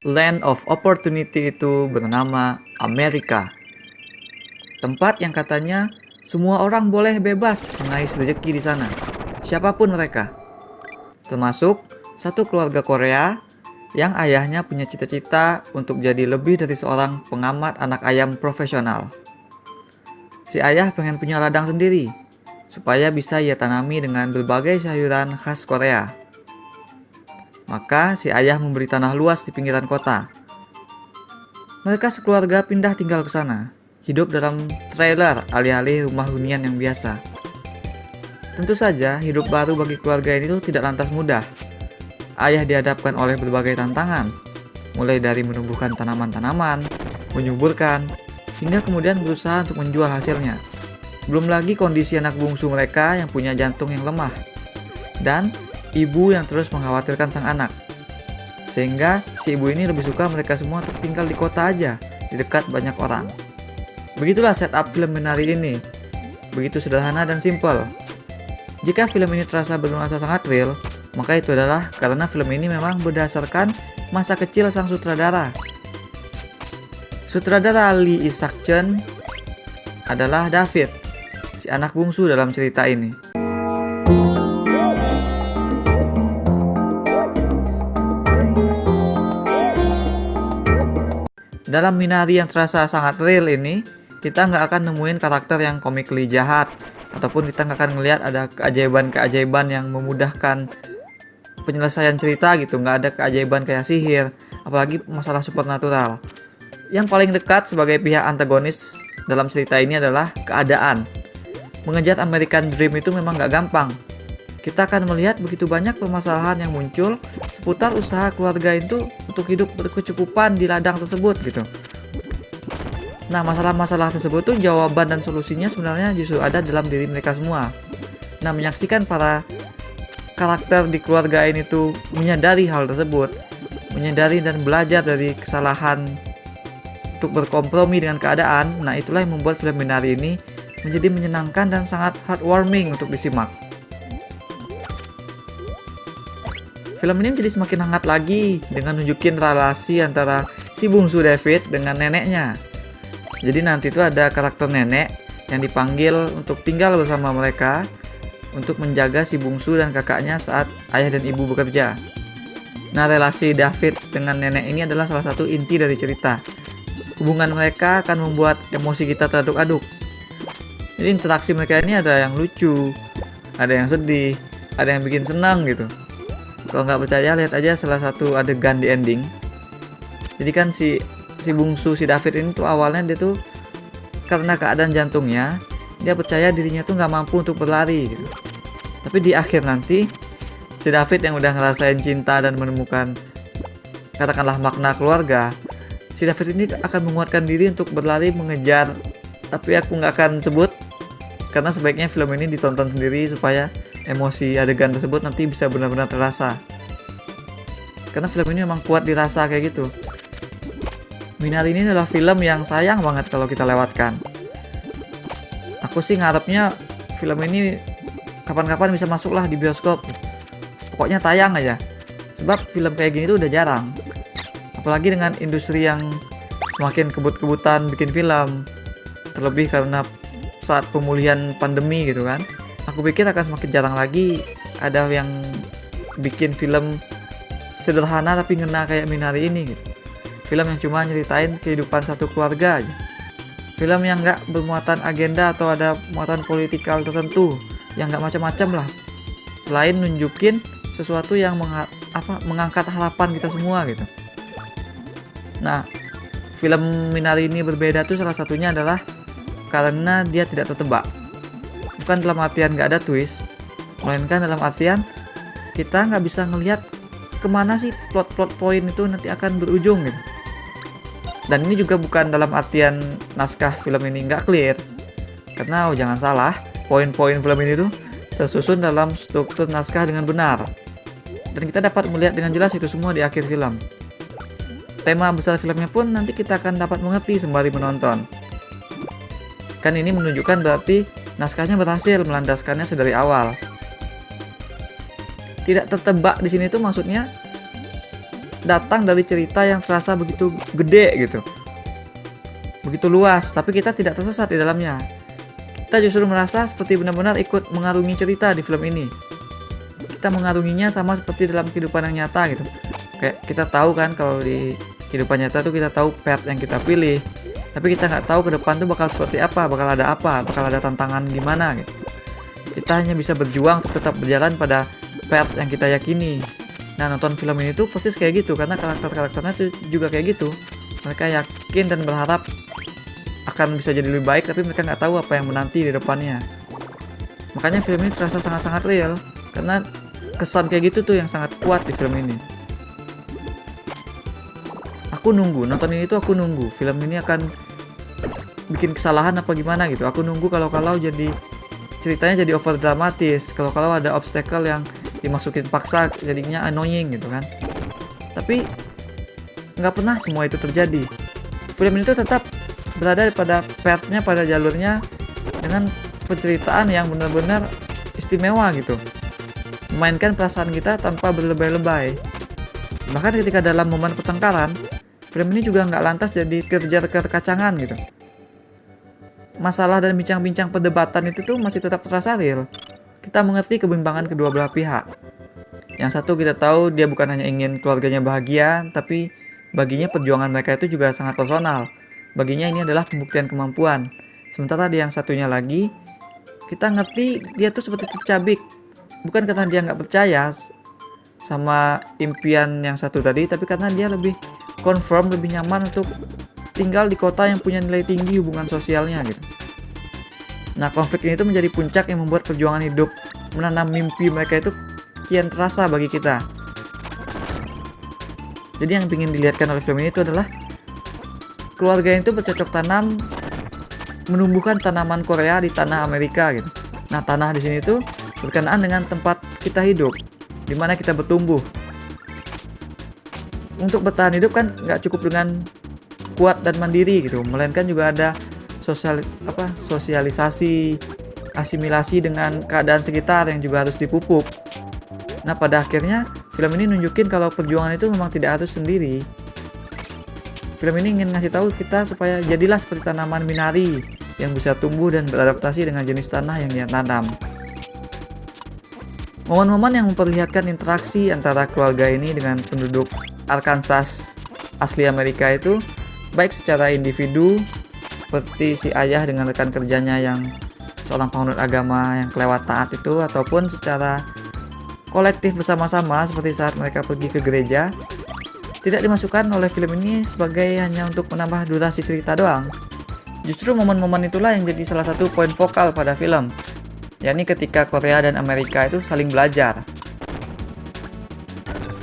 Land of Opportunity itu bernama Amerika. Tempat yang katanya semua orang boleh bebas mengais rezeki di sana, siapapun mereka. Termasuk satu keluarga Korea yang ayahnya punya cita-cita untuk jadi lebih dari seorang pengamat anak ayam profesional. Si ayah pengen punya ladang sendiri, supaya bisa ia tanami dengan berbagai sayuran khas Korea. Maka si ayah membeli tanah luas di pinggiran kota. Mereka sekeluarga pindah tinggal ke sana, hidup dalam trailer alih-alih rumah hunian yang biasa. Tentu saja hidup baru bagi keluarga ini tuh tidak lantas mudah. Ayah dihadapkan oleh berbagai tantangan, mulai dari menumbuhkan tanaman-tanaman, menyuburkan, hingga kemudian berusaha untuk menjual hasilnya. Belum lagi kondisi anak bungsu mereka yang punya jantung yang lemah, dan ibu yang terus mengkhawatirkan sang anak. Sehingga si ibu ini lebih suka mereka semua untuk tinggal di kota aja, di dekat banyak orang. Begitulah setup film Minari ini. Begitu sederhana dan simpel. Jika film ini terasa bernuansa sangat real, maka itu adalah karena film ini memang berdasarkan masa kecil sang sutradara. Sutradara Lee Isakcheon adalah David, si anak bungsu dalam cerita ini. Dalam Minari yang terasa sangat real ini, kita nggak akan nemuin karakter yang comically jahat, ataupun kita nggak akan ngelihat ada keajaiban-keajaiban yang memudahkan penyelesaian cerita gitu. Nggak ada keajaiban kayak sihir, apalagi masalah supernatural. Yang paling dekat sebagai pihak antagonis dalam cerita ini adalah keadaan. Mengejar American Dream itu memang nggak gampang. Kita akan melihat begitu banyak permasalahan yang muncul seputar usaha keluarga itu untuk hidup berkecukupan di ladang tersebut gitu. Nah, masalah-masalah tersebut tuh jawaban dan solusinya sebenarnya justru ada dalam diri mereka semua. Nah, menyaksikan para karakter di keluarga ini tuh menyadari hal tersebut, menyadari dan belajar dari kesalahan untuk berkompromi dengan keadaan. Nah, itulah yang membuat film Minari ini menjadi menyenangkan dan sangat heartwarming untuk disimak. Film ini menjadi semakin hangat lagi dengan nunjukin relasi antara si bungsu David dengan neneknya. Jadi nanti itu ada karakter nenek yang dipanggil untuk tinggal bersama mereka untuk menjaga si bungsu dan kakaknya saat ayah dan ibu bekerja. Nah, relasi David dengan nenek ini adalah salah satu inti dari cerita. Hubungan mereka akan membuat emosi kita teraduk-aduk. Jadi interaksi mereka ini ada yang lucu, ada yang sedih, ada yang bikin senang gitu. Kalau nggak percaya, lihat aja salah satu adegan di ending. Jadi kan si bungsu, si David ini tuh awalnya dia tuh karena keadaan jantungnya, dia percaya dirinya tuh nggak mampu untuk berlari gitu. Tapi di akhir nanti, si David yang udah ngerasain cinta dan menemukan katakanlah makna keluarga, si David ini akan menguatkan diri untuk berlari mengejar. Tapi aku nggak akan sebut, karena sebaiknya film ini ditonton sendiri supaya emosi adegan tersebut nanti bisa benar-benar terasa. Karena film ini memang kuat dirasa kayak gitu. Minari ini adalah film yang sayang banget kalau kita lewatkan. Aku sih ngarepnya film ini kapan-kapan bisa masuklah di bioskop. Pokoknya tayang aja. Sebab film kayak gini tuh udah jarang. Apalagi dengan industri yang semakin kebut-kebutan bikin film. Terlebih karena saat pemulihan pandemi gitu kan. Aku pikir akan semakin jarang lagi ada yang bikin film sederhana tapi ngena kayak Minari ini gitu. Film yang cuma nyeritain kehidupan satu keluarga aja. Film yang nggak bermuatan agenda atau ada muatan politikal tertentu, yang nggak macam-macam lah. Selain nunjukin sesuatu yang mengangkat harapan kita semua gitu. Nah, film Minari ini berbeda tuh salah satunya adalah karena dia tidak tertebak. Bukan dalam artian nggak ada twist, melainkan dalam artian kita nggak bisa ngelihat kemana sih plot point itu nanti akan berujung gitu. Dan ini juga bukan dalam artian naskah film ini nggak clear, karena jangan salah, poin-poin film ini tuh tersusun dalam struktur naskah dengan benar, dan kita dapat melihat dengan jelas itu semua di akhir film. Tema besar filmnya pun nanti kita akan dapat mengerti sembari menonton. Kan ini menunjukkan berarti naskahnya berhasil melandaskannya sedari awal. Tidak tertebak di sini tuh maksudnya datang dari cerita yang terasa begitu gede gitu, begitu luas, tapi kita tidak tersesat di dalamnya. Kita justru merasa seperti benar-benar ikut mengarungi cerita di film ini. Kita mengarunginya sama seperti dalam kehidupan yang nyata gitu. Kayak kita tahu kan kalau di kehidupan nyata tuh kita tahu path yang kita pilih, tapi kita nggak tahu ke depan tuh bakal seperti apa, bakal ada tantangan gimana gitu. Kita hanya bisa berjuang untuk tetap berjalan pada path yang kita yakini. Nah, nonton film ini tuh persis kayak gitu, karena karakter-karakternya tuh juga kayak gitu. Mereka yakin dan berharap akan bisa jadi lebih baik, tapi mereka nggak tahu apa yang menanti di depannya. Makanya film ini terasa sangat-sangat real, karena kesan kayak gitu tuh yang sangat kuat di film ini. Aku nunggu, nonton ini tuh aku nunggu film ini akan bikin kesalahan apa gimana gitu. Aku nunggu kalau jadi ceritanya jadi over dramatis, kalau ada obstacle yang dimasukin paksa jadinya annoying gitu kan. Tapi nggak pernah semua itu terjadi. Film ini tuh tetap berada pada path-nya, pada jalurnya, dengan penceritaan yang benar-benar istimewa gitu, memainkan perasaan kita tanpa berlebay-lebay. Bahkan ketika dalam momen pertengkaran, film ini juga nggak lantas jadi kejar kekacangan gitu. Masalah dan bincang-bincang perdebatan itu tuh masih tetap terasa real. Kita mengerti kebimbangan kedua belah pihak. Yang satu kita tahu dia bukan hanya ingin keluarganya bahagia, tapi baginya perjuangan mereka itu juga sangat personal. Baginya ini adalah pembuktian kemampuan. Sementara di yang satunya lagi, kita ngerti dia tuh seperti tercabik. Bukan karena dia nggak percaya sama impian yang satu tadi, tapi karena dia lebih confirm, lebih nyaman untuk tinggal di kota yang punya nilai tinggi hubungan sosialnya gitu. Nah, konflik ini tuh menjadi puncak yang membuat perjuangan hidup menanam mimpi mereka itu kian terasa bagi kita. Jadi yang ingin dilihatkan oleh film ini itu adalah keluarga itu bercocok tanam menumbuhkan tanaman Korea di tanah Amerika gitu. Nah, tanah di sini tuh berkenaan dengan tempat kita hidup, di mana kita bertumbuh. Untuk bertahan hidup kan nggak cukup dengan kuat dan mandiri gitu, melainkan juga ada sosialisasi, asimilasi dengan keadaan sekitar yang juga harus dipupuk. Nah, pada akhirnya film ini nunjukin kalau perjuangan itu memang tidak harus sendiri. Film ini ingin ngasih tahu kita supaya jadilah seperti tanaman minari yang bisa tumbuh dan beradaptasi dengan jenis tanah yang dia tanam. Momen-momen yang memperlihatkan interaksi antara keluarga ini dengan penduduk Arkansas asli Amerika itu baik secara individu, seperti si ayah dengan rekan kerjanya yang seorang penganut agama yang kelewat taat itu, ataupun secara kolektif bersama-sama seperti saat mereka pergi ke gereja, tidak dimasukkan oleh film ini sebagai hanya untuk menambah durasi cerita doang. Justru momen-momen itulah yang jadi salah satu poin vokal pada film, yakni ketika Korea dan Amerika itu saling belajar.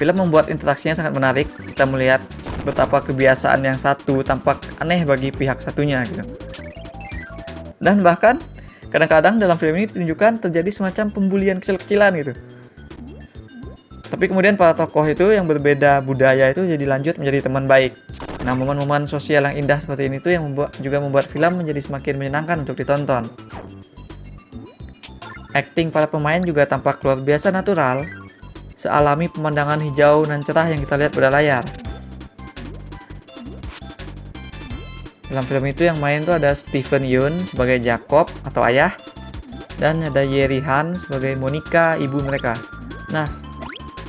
Film membuat interaksinya sangat menarik. Kita melihat betapa kebiasaan yang satu tampak aneh bagi pihak satunya gitu. Dan bahkan kadang-kadang dalam film ini ditunjukkan terjadi semacam pembulian kecil-kecilan gitu. Tapi kemudian para tokoh itu yang berbeda budaya itu jadi lanjut menjadi teman baik. Nah, momen-momen sosial yang indah seperti ini tuh yang membuat film menjadi semakin menyenangkan untuk ditonton. Akting para pemain juga tampak luar biasa natural, sealami pemandangan hijau dan cerah yang kita lihat pada layar. Dalam film itu yang main tuh ada Steven Yeun sebagai Jacob atau ayah, dan ada Yeri Han sebagai Monica, ibu mereka. Nah,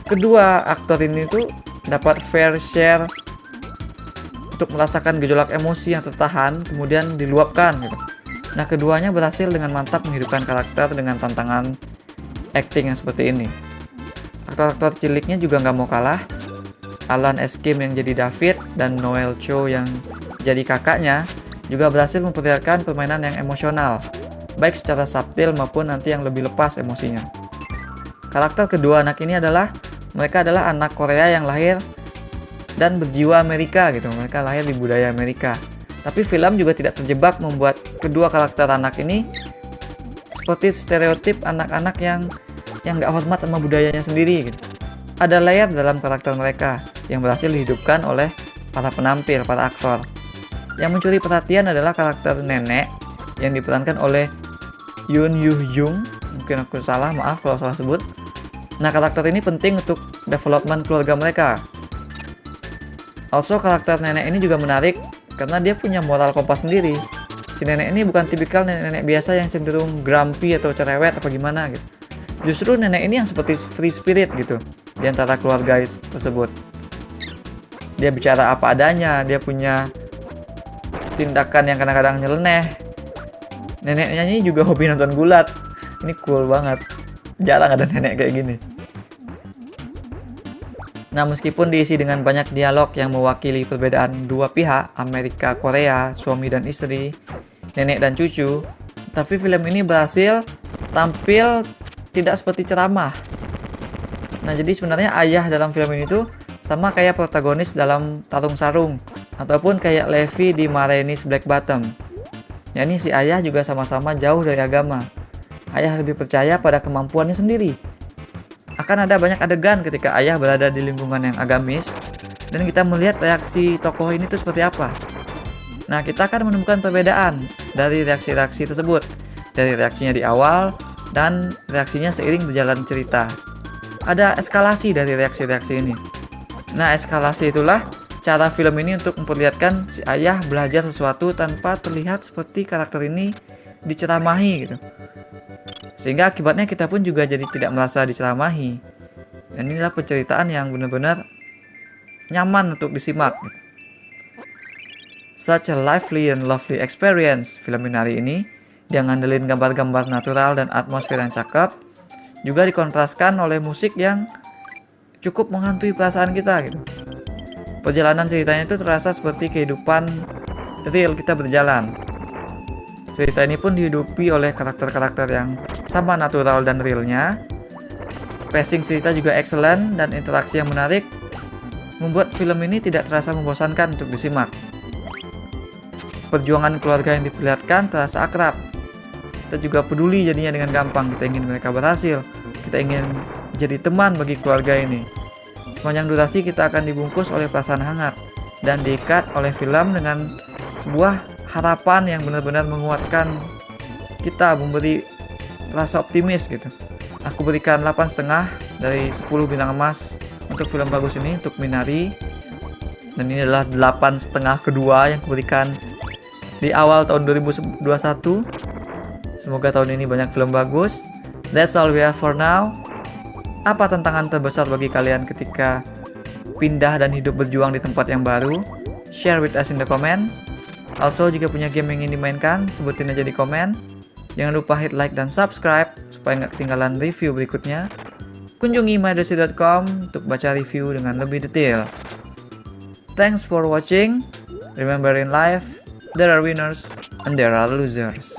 kedua aktor ini tuh dapat fair share untuk merasakan gejolak emosi yang tertahan kemudian diluapkan gitu. Nah, keduanya berhasil dengan mantap menghidupkan karakter dengan tantangan acting yang seperti ini. Aktor-aktor ciliknya juga nggak mau kalah. Alan S. Kim yang jadi David dan Noel Cho yang jadi kakaknya juga berhasil memperlihatkan permainan yang emosional, baik secara subtil maupun nanti yang lebih lepas emosinya. Karakter kedua anak ini mereka adalah anak Korea yang lahir dan berjiwa Amerika gitu. Mereka lahir di budaya Amerika. Tapi film juga tidak terjebak membuat kedua karakter anak ini seperti stereotip anak-anak yang nggak hormat sama budayanya sendiri gitu. Ada layer dalam karakter mereka yang berhasil dihidupkan oleh para penampil, para aktor. Yang mencuri perhatian adalah karakter nenek yang diperankan oleh Yoon Yoo Jung. Mungkin aku salah, maaf kalau salah sebut. Nah, karakter ini penting untuk development keluarga mereka. Also, karakter nenek ini juga menarik karena dia punya moral kompas sendiri. Si nenek ini bukan tipikal nenek-nenek biasa yang cenderung grumpy atau cerewet apa gimana gitu. Justru nenek ini yang seperti free spirit gitu di antara keluarga tersebut. Dia bicara apa adanya, dia punya tindakan yang kadang-kadang nyeleneh. Neneknya ini juga hobi nonton gulat. Ini cool banget. Jarang ada nenek kayak gini. Nah, meskipun diisi dengan banyak dialog yang mewakili perbedaan dua pihak, Amerika, Korea, suami dan istri, nenek dan cucu, tapi film ini berhasil tampil tidak seperti ceramah. Nah, jadi sebenarnya ayah dalam film ini tuh sama kayak protagonis dalam Tarung Sarung, ataupun kayak Levi di Marainis Black Bottom. Yakni si ayah juga sama-sama jauh dari agama. Ayah lebih percaya pada kemampuannya sendiri. Akan ada banyak adegan ketika ayah berada di lingkungan yang agamis, dan kita melihat reaksi tokoh ini tuh seperti apa. Nah, kita akan menemukan perbedaan dari reaksi-reaksi tersebut, dari reaksinya di awal dan reaksinya seiring berjalan cerita. Ada eskalasi dari reaksi-reaksi ini. Nah, eskalasi itulah cara film ini untuk memperlihatkan si ayah belajar sesuatu tanpa terlihat seperti karakter ini diceramahi gitu. Sehingga akibatnya kita pun juga jadi tidak merasa diceramahi. Dan inilah penceritaan yang benar-benar nyaman untuk disimak. Such a lively and lovely experience. Film Minari ini dia ngandelin gambar-gambar natural dan atmosfer yang cakep, juga dikontraskan oleh musik yang cukup menghantui perasaan kita gitu. Perjalanan ceritanya itu terasa seperti kehidupan real kita berjalan. Cerita ini pun dihidupi oleh karakter-karakter yang sama natural dan realnya. Pacing cerita juga excellent dan interaksi yang menarik membuat film ini tidak terasa membosankan untuk disimak. Perjuangan keluarga yang diperlihatkan terasa akrab. Kita juga peduli jadinya dengan gampang. Kita ingin mereka berhasil. Kita ingin jadi teman bagi keluarga ini. Sepanjang durasi kita akan dibungkus oleh perasaan hangat dan diikat oleh film dengan sebuah harapan yang benar-benar menguatkan kita, memberi rasa optimis gitu. Aku berikan 8,5 dari 10 bintang emas untuk film bagus ini, untuk Minari. Dan ini adalah 8,5 kedua yang kuberikan di awal tahun 2021. Semoga tahun ini banyak film bagus. That's all we have for now. Apa tantangan terbesar bagi kalian ketika pindah dan hidup berjuang di tempat yang baru? Share with us in the comment. Also, jika punya game yang ingin dimainkan, sebutin aja di komen. Jangan lupa hit like dan subscribe supaya nggak ketinggalan review berikutnya. Kunjungi mydesi.com untuk baca review dengan lebih detail. Thanks for watching. Remember in life, there are winners and there are losers.